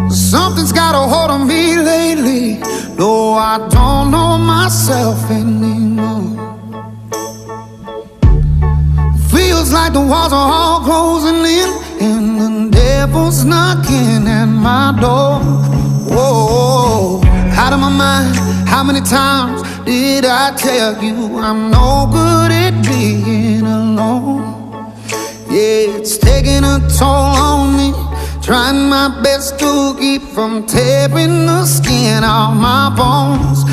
Something's got a hold on me lately. No, I don't know myself anymore. Feels like the walls are all closing in, and the devil's knocking at my door. Whoa, out of my mind. How many times did I tell you I'm no good at being alone? Yeah, it's taking a toll on me, trying my best to keep from tearing the skin off my bones.